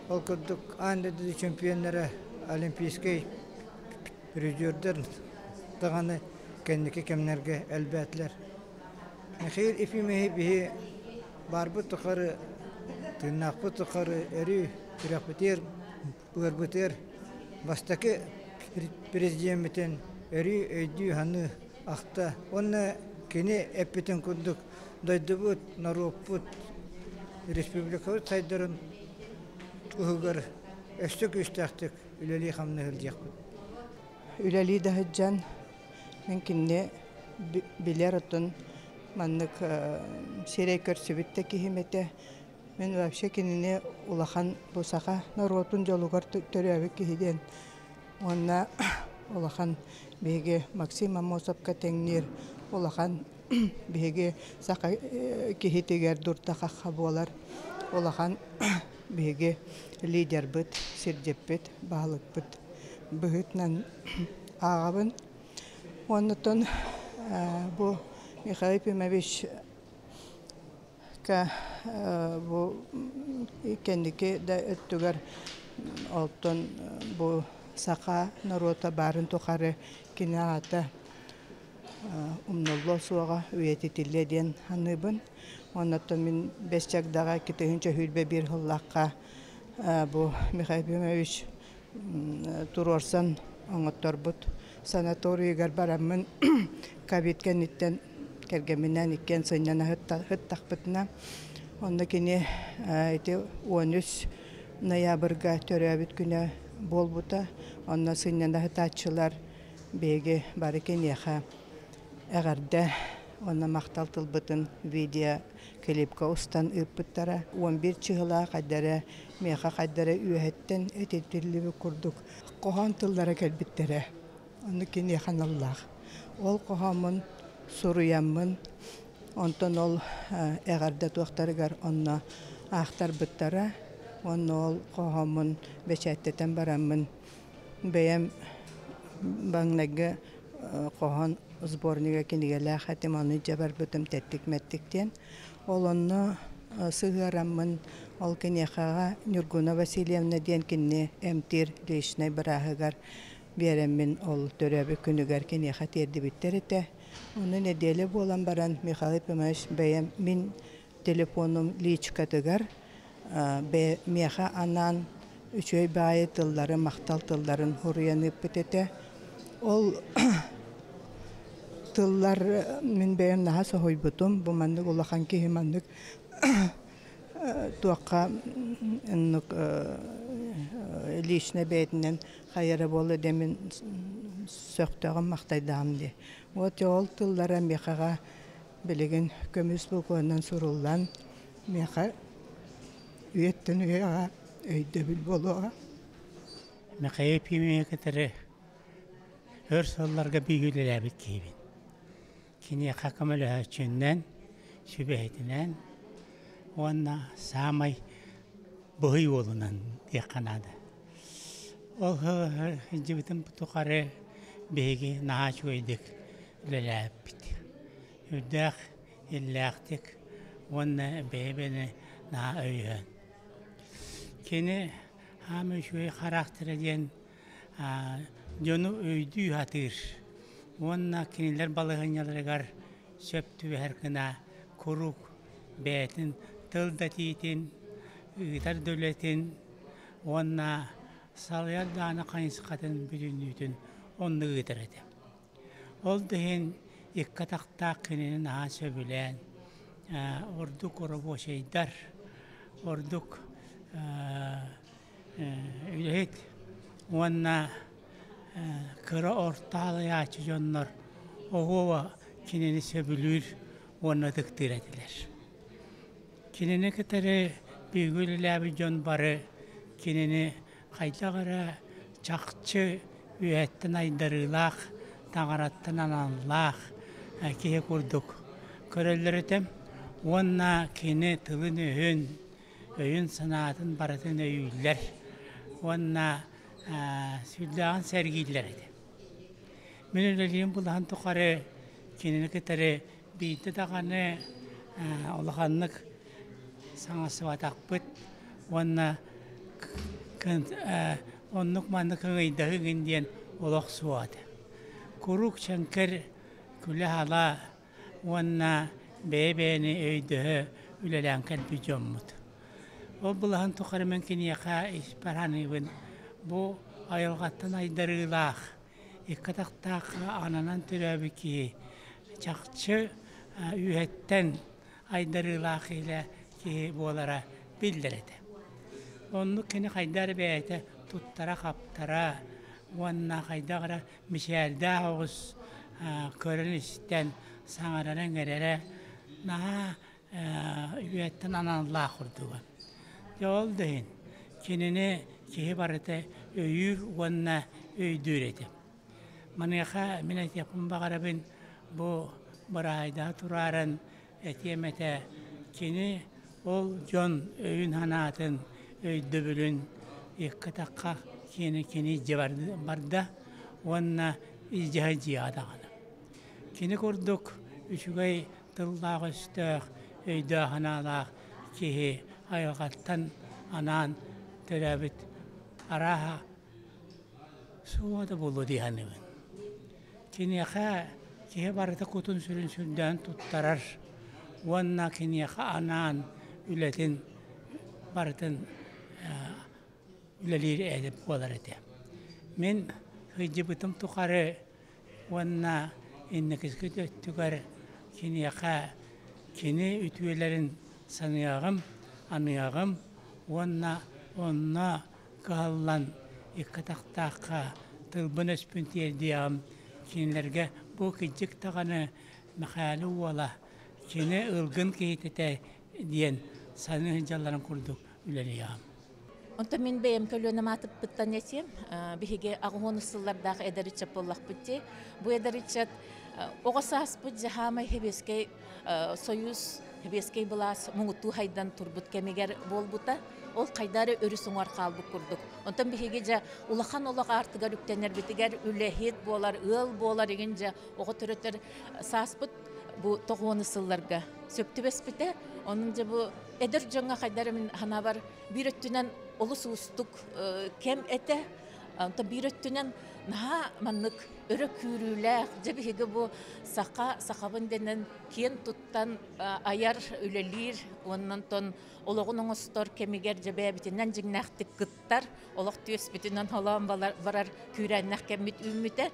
Ол күрдік андыды чемпионнара олимпийский призердер тағаны кәндікі кәмнерге әлбәтлер. Михаил Ефимович бігі барбы тұқары, тырнақпы тұқары, әрі түрәқпітер, бұғырбытер, бастақы президенттен әрі өйді ханы ақта. Оны кені әппетін күндік дойды бұд, нару бұд, республикавы сайдарын ұғығыр өстік үстәқтік үлелі қамны ғылдияқ бұд. Үлелі дағыджан мен кенне білер ұтын маннык серей көрсібітті кехемете. Мен вообще кеніне улахан бұсаға наротын жолуғар төрәбі кехеден. Онна улахан беге Максим Амосовка тәңнер улахан беге сақа кехетегер дұртаға қабуалар. Улахан беге лидер бұд, сердеп бұд, бағылық бұд. Бұғытнан ағабын. Оннытын бұл Михаил Ефимович бұл кәндіке да өттігер олтын бұл сақа нарота барын тұқары кені ағата умнолло суаға үйететілден аныбын. Оннытын мен бәсчагдаға кетігінші хүлбе бір ғыллаққа бұл Михаил Ефимович тұрорсан оңыттар бұд. Санаторийгар барамын кабиткен иттен кергеминен иккен сыннана хыттақпытына. Онда кені 13 ноябрьга төрәбіт күні бол бұта. Онда сыннана хыттатшылар беге бары кенеха әғарда. Онда мақталтыл бұтын видео клипка ұстан үппіттара. 11 чығыла қаддары, меха қаддары үйәттен өтеттілігі күрдік. Қоған тылдары кәлбіттері. Оны кені қаналлақ. Ол қоғамын, сұруямын, онтан ол әғарда туақтарығар онна ақтар бұттара, оны ол қоғамын бәчәттетен барамын. Бәйім баңнағы қоған сборныға кенігелі қатым оны жабар бұтым тәттік-мәттіктен. Ол оны сығарамын, ол кенеқаға Нюргуна Васильевна ден кені әмтір лешінай бірағығар беремін ол төрәбі күнігер кенеқа терді біттер еті. Оны неделі болан баран Михаил Ефимович бәйім мен телефоным личкатығар меха анан үшөй бәйі тыллары, мақтал тылларын хұрыянып бітеті. Ол тыллар мен бәйім наға соғой бұтым, бұл мандық олақан кейі мандық туаққа личный бәйтінен қайыры болы демен сөқтіғім мақтайдағым де. Вот ол тыллара меқаға білеген көміс бұқуынан сұрулан меқа үйеттін үйеға өйді біл болуға. Меқа епеме кітірі өр солларға бейгілі әбіт кейбін. Кене қақымылы өчіннен, сүбәйтінен, онна самай бұғый олынан деқанады. Ол жібітім тұқары бейге наға чөйдік үліләп біті. Үддәқ, илләқтік, онна бейбені наға өйін. Кені хамы шөй қарақтыры ден жону өйді атыр. Онна кенелер балығыняларығар сөптү әркіна құруқ бәйтін, тылда тийтін, ұйтар дөлетін, онна салыяр даны қайынсы қатын бүлінуйтін, онны ұйтар еді. Ол дұхен еккатақтақ кененің аға сөбілен, ордук оробошейдар, ордук үлет, онна кыра орталы ячы жоннор, оғова кинени сөбүлүр, онна дыктыр этилер. Кинени кетері бүйгүл ләбі жон бары, кинени қайдағыра чақчы үйәттін айдарылақ, тағараттын аналлақ, кие күрдік. Көрелерітім, онна кені тылын өйін санатын баратын өйлер, онна сүлдаған сәргейлер еді. Мен өлелейін бұлған тұқары кенені кетері бейті дағаны олғанлық саңасы ватақ бұд, онна оннық маңды кыңайдағы гінден олық суады. Күрік шанкер күлі ала, онна бәйбәйіні өйдігі үлелән кәлбі жоммұд. Ол бұлған тұқары мен кенеқа испаранығын bu ayılgattan aydarılaq, ikkataqtaqı ananan türəbi ki, çaqçı üyetten aydarılaq ile ki bu olara bildiredi. Onu kini qaydar bəyətə tuttara qaptara, onunla qaydaqıra mişəldə ağız körünüsten sağararan gələrə naha üyetten ananlaq kurduğun. Yol deyin, kinini ki barate öyür wanna öydüredi. Manıqa minət yapın bağarabın bu barayda turaran etiyemete kini ol jon öyün hanatın öydübülün ikkataqqa kini cevardı barda wanna izcahci adağını. Kini kurduk üçügay tıllaq üstüq öydü hanalaq ki ayaqattan anan törəbit araha suada bulu dihanıvın. Kiniyaqa kihe barata kutun sürün sürden tuttarar. Wanna kiniyaqa anan ületin baratın üleleri edip olar edi. Men hıcıbıtım tukarı wanna innekizgit öttügar kiniyaqa kini ütüyelerin sanıyağım, anıyağım wanna onna kallan ikkataqtaqqa tılbın öspün terdiyam kinlerge bu kicik tağını makalı ola kini ılgın kehitete diyen sanı hıncalların kurduk üleliyam. Onta min beyem kölüne matıp bıttan etiyem. Bihige ağın ısıllardaki ederiçap ollak bitti. Bu ederiçap oğasas bu jahamay hebeskey soyuz hebeskey bulas muğutu haydan turbut kemiger bol buta. Ol qaydары өрісің арқалбы күрдік. Онтан бігеге жа улахан олаға артыгар үктенер бітігер үләхет болар, ыл болар еген жа оғы түреттер саспыт бұ тоғуыны сылларға сөптібес біті. Оның жа бұ әдір жаңа қайдары мен хана бар бір өттінен олы суыстық кем әті. Онтан бір өттінен наға маннық өрі күріләқ. Жа бігеге бұ сақабын денен кен тұттан аяр үлелер. Оннан тон олығын оңыстор кемигер жабая бітінен жіңнәқтік күттар, олық түйес бітінен олағын барар күрәннәқ кәммет үміті,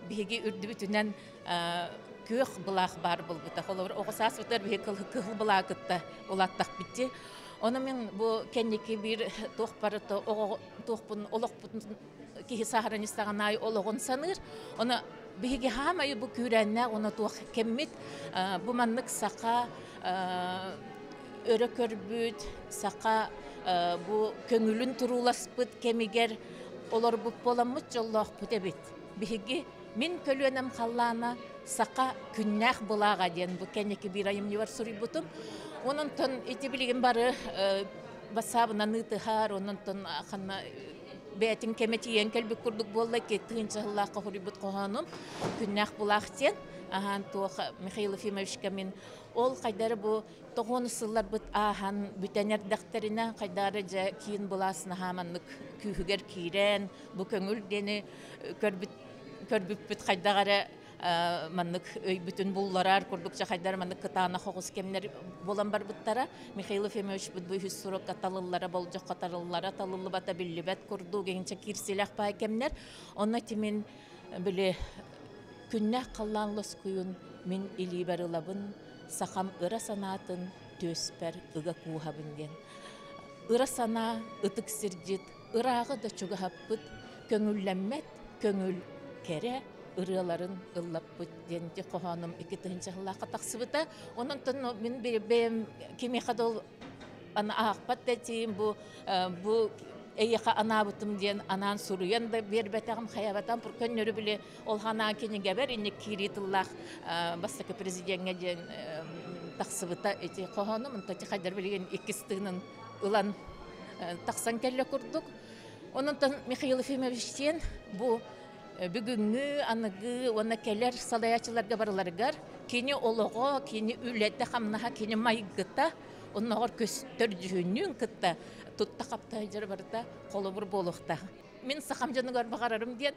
бейге үрді бітінен көк бұлақ бар бұл бұта. Оғысас бұтар бейге кығыл бұлақ күтті олаттақ бітті. Оны мен бұл кәнеке бір тоқ барыты, тоқпын, олық бұтын кейі сағараныстаған ай олығын саныр. Оны бейге хамайы бұл күрәннәқ, оны тоқ кәммет, бұл маннық сақа, өрі көрбүт, сақа bu köngülün turulaspıt kemiger olar bu polamut jolloq putebit. Bihigi min kölünem kallana saqa künnah bulağa diyen bu keneki bir ayım var suri butum. Onun ton itibiligin barı basabına nıtıhar, onun ton xanna betin kemeti yenkel bir kurduk bolla kettiğin çahıllaqa huribut qohanum künnah bulaq diyen. Ahan tuğ Mikhail Efimevişkamin ol qaydары bu toğun sıllar bit ahan bütener daktarına qaydары ja kiyin bulasına hamanlık kühüger kiren bu köngül deni körbüp bit qaydары manlık öy bütün bullarar kurdukça qaydары manlık kıtana hoğuz kemler bolan bar bittara Mikhail Efimevich bu hüssuruk katalıllara bolcaq qatarıllara talıllı bata billibet kurdu gençe kirsilah pay kemler onna timin böyle Künnah kallanlыс kuyun min ili barılabın сақам ыра санатын төспер ыга куухабын ден. Ыра сана ытык сирдит, ырағы да чугахаппыт, көңүлләммет, көңүл кере, ырыларын ыллаппыт денди қоғаным 2-нчы хыллаққа тақсыбыта. Онын тын мен бейім кеме қадол ақпат дәтейім бұл эйха анабытым ден анан суруян да бербетагым хаябатам пур көннөрү биле ол хана кени габер инне киритиллах бастакы президентге ден таксыбыта эти кохону мынтати хадар билген икистигин ылан таксан келле курдук. Онунтан Михаил Ефимовичтен бу бүгүнгү аныгы оны келер салаячыларга барларгар кени олого кени үлетте хамнаха кени майгыта онногор көстөр жүнүн кытта тутта капта жер барда колу бур болохта. Мен сахамжаны көрбагарарым ден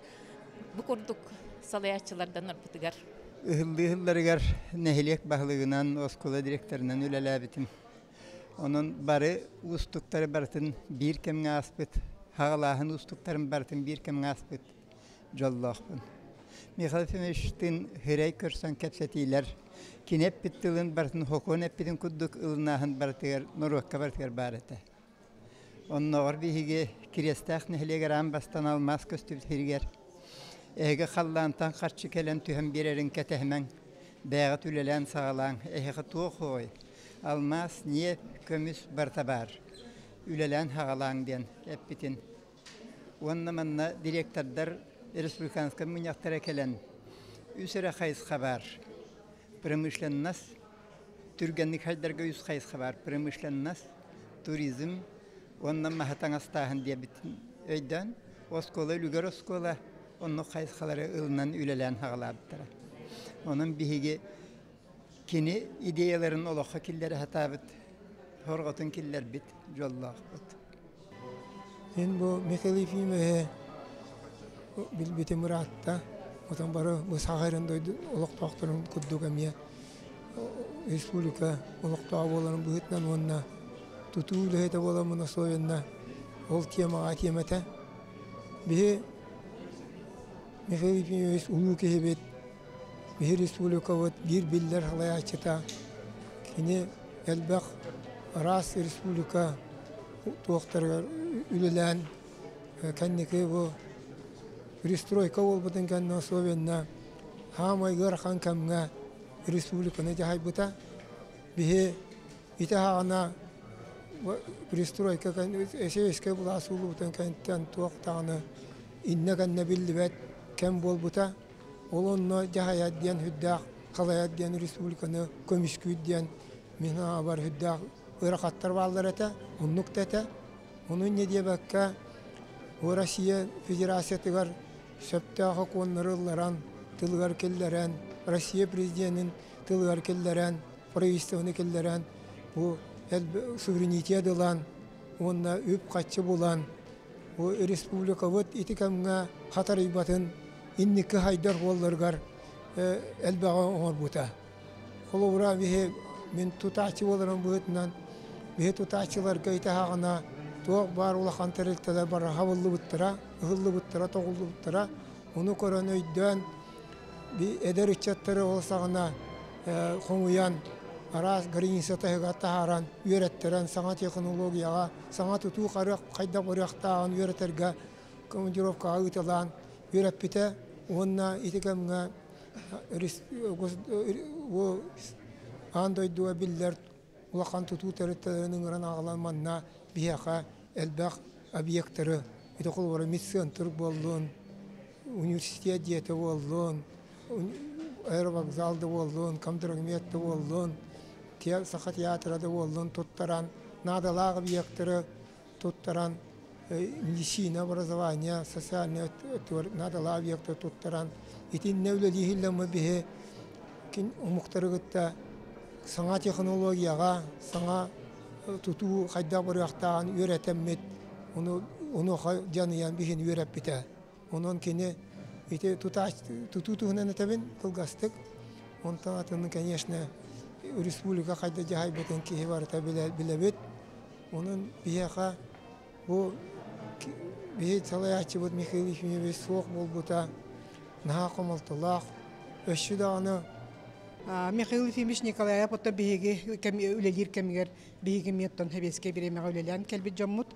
бу курдук салаячылардан арбытыгар. Ыһылларыгар нехилек баһлыгынан оскола директорунан үлеләбитим. Onun bari ustuktары бартын bir кемге аспыт, хагалаһын устуктарын бартын bir кемге аспыт. Жоллахпын. Михаил Ефимовичтин хирей көрсөн кепсетилер, кинеп биттилин бартын хокон эппидин куддук ылнаһын бартыгар, норокка бартыгар барыта. Онногор биһиге кирестах нехилегер амбастан алмас көстүбүт хиргер. Эге халлантан карчы келен түһәм берерин кетеһмен, бәгә түлелән сагалаң, эге туохой. Almaz, niye kömüs bartabar. Ülelen hağalan den, epitin. Onunla direktörler Respublikanska münyaktara kelen. Üsere hayız haber. Pramышленность, Türgenlik haydarga üs hayız haber. Pramышленность, turizm, onunla mahatan astahan diye bitin. Öyden, oskola, lüger oskola, onun hayız haları ılınan ülelen hağalabıtara. Onun bihigi kini ideyaların olaqa killeri hatabıt, horgatın killer bit, jollaq bit. Ben bu Mikhail Efimове bilbeti muratta, otan barı bu sağırın doydu, olaqtaqtırın kuddugamiya, Respublika olaqtağı bolanın buhitnan onna, tutuğulu hete bolamına soyanna, ol tiyamağa tiyamata, bihi Mikhail Efimове ulu kehebet, bir Respublika vat bir biller halayachita kini elbaq ras Respublika toqtarga ülelen kanniki bu restroyka olbudun kanna sovenna hamay garxan kamga Respublikаны jahaybuta bihe itahana restroyka kan eseske bulasulutan kantan toqtağını inne kanna billibet kem bolbuta Olonno jahayat diyen hüddaq, qalayat diyen Respublikanı kömüşkü diyen mina abar hüddaq ıraqattar bağlar ete, onnuk tete. Onun ne diye bakka, o Rusya Federasyatı var, söptağı konlarıllaran, tılgar kelleren, Rusya Prezidentinin tılgar kelleren, Provistavını kelleren, bu suverenitiyet olan, onunla öp kaççı bulan, o Respublika vıt itikamga hatar ibatın, İnniki haydar ollargar elbağa onar buta. Kolobra bihe men tutaçı olaran buhutnan bihe tutaçılar gayta hağına toq bar ulaqan terelteler bar havallı buttıra, ıhıllı buttıra, toğullu buttıra. Onu koran öyden bir eder içatları olsağına konuyan aras garinsata hegata haran ürettiren sanat teknologiyaga, sanat tutu qaraq qayda qoraqtağın üreterge komandirovka ağıtılan Yürepite, onna itikemga o andoydu biller ulaqan tutu terletlerinin ran ağlanmanna bihaqa elbaq obyektleri itokul var miscenter boldun üniversite diyete boldun aerovokzalda boldun kamdragmiyette boldun saha tiyatrada boldun tuttaran nadalag obyektleri tuttaran медицина, образование, социальное, надо объекты туттаран. Итин невлелихилля мы бихе кин умуктарыгытта саңа технологияга, саңа туту хайда барыактаган үйрөтеммет. Уну жаныян бихин үйрөп бите. Онон кини ите тутуунан этебин кылгастык. Онтан атын, конечно, республика хайда жахайбытын кихи барыта билебит. Онун бихеха bu bir salayatçı bu Mikhail Efimове soğuk bolbuta naha qomaltılaq öşü dağını Михаил Ефимович Николаев отта биһиги үлелир кемигер биһиги меттон хебеске биремеге үлелен келбит жоммут.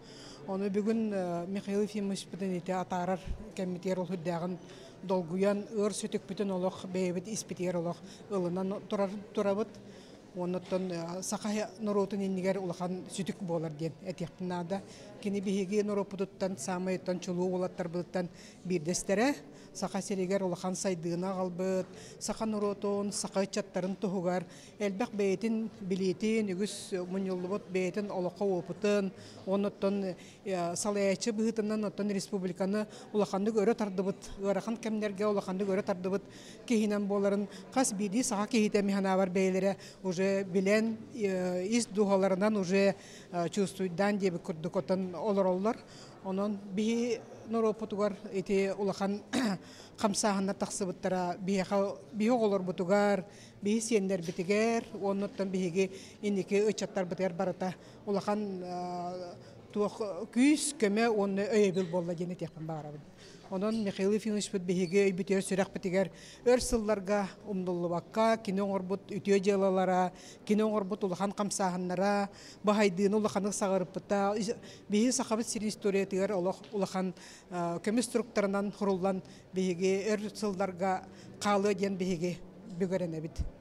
Оны бүгүн Михаил Ефимович бүтүн атарар кемитер ол хүддагын долгуян ыр сөтүк бүтүн олох бейбит испитер олох ылынан турабыт. Оннотон саха норотун иннигер улахан сүтүк болар ден этиктинада кини биһиги норопудуттан самайттан чулуу улаттар булаттан бирдестере саха серегер улахан сайдыына галбыт саха норотун саха чаттарын тугар элбек бейтин билетин үгүс муньулбут бейтин олоко опутун оннотон салаячы быһытынан оттон республиканы улаханды көрө тардыбыт ырахан кемнерге улаханды көрө тардыбыт кихинен боларын кас биди саха кихите миханавар бейлере уже билен из духаларынан уже чувствуйдан деп курдукотон олороллар онон би норопутугар эти улахан камсахана таксыбыттара би оголор бутугар би сендер битигер оннотон биги инники ычаттар битер барата улахан туох күс көмө онны өйбүл болла дене текпен барабын. Онон Михаил Ефимович биги бүтөр сүрак битигер өрсылларга умдуллубакка кино орбут үтө жалалара кино орбут улахан камсаханнара бахайдын улаханы сагарыпта биги сахабыт сир история тигер улахан көмө структурунан курулган биги өрсылларга калы ден биги бүгөрөнө бит.